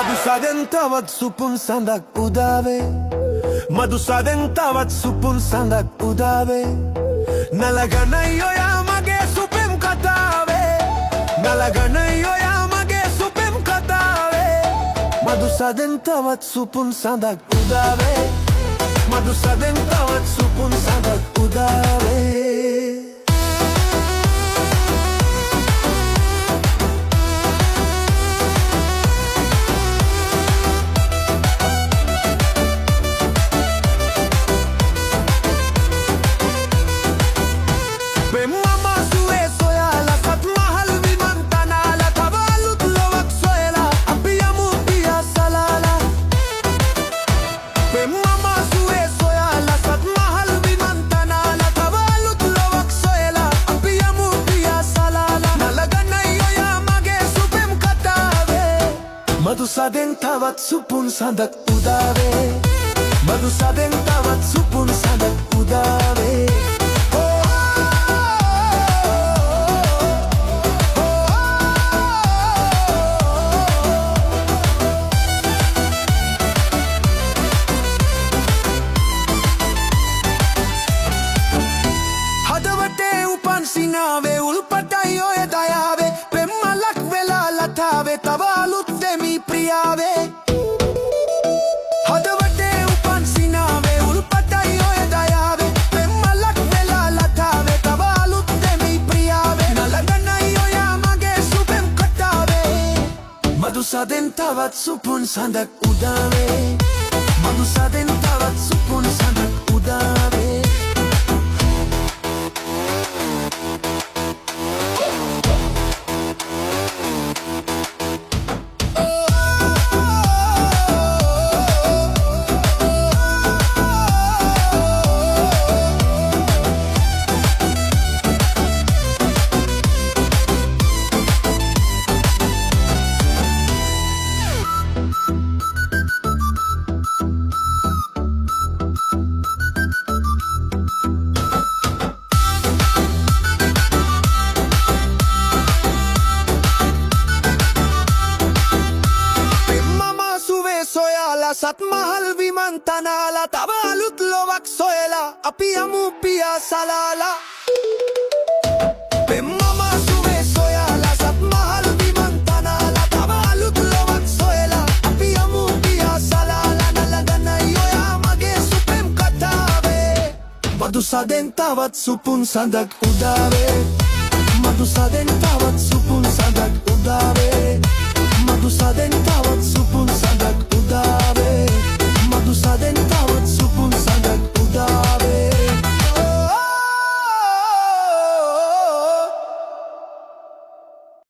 මදුසදෙන් තවත් සුපුන් සඳක් උදාවේ මදුසදෙන් තවත් සුපුන් සඳක් උදාවේ නලගනයි ඔයා මගේ සුපෙම් කතාවේ නලගනයි ඔයා මගේ සුපෙම් කතාවේ මදුසදෙන් තවත් සුපුන් සඳක් උදාවේ මදුසදෙන් තවත් සුපුන් සඳක් උදාවේ මදුසදෙන් තවත් සුපුන් සඳක් උදාවේ මදුසදෙන් තවත් සුපුන් සඳක් උදාවේ හදවතේ උපන් සිනාවේ උල්පටයි ඔය දයාවේ පෙම්මලක් වෙලා ලතාවේ තව අලුත් प्रियावे हदवटे उपन सिनावे उल्पटई ओय दयावे पेम्मलक वेला लतावे तव अलुत देमी प्रियावे नलगनई ओया मगे सुपेम कटावे मधुसदෙන් තවත් සුපුන් සඳක් උදාවේ මදුසදෙන් තවත් සුපුන් සඳක් උදාවේ සත් මහල් විමන් තනාලා තව අලුත් ලොවක් සොයලා අපි යමු පියා සලාලා පෙම්මම සුවේ සොයාලා සත් මහල් විමන් තනාලා තව අලුත් ලොවක් සොයලා අපි යමු පියා සලාලා නලගනයි ඔයා මගේ සුපෙම් කතාවේ මදුසදෙන් තවත් සුපුන් සඳක් උදාවේ මදුසදෙන් තවත් සුපුන් සඳක් උදාවේ මදුසදෙන්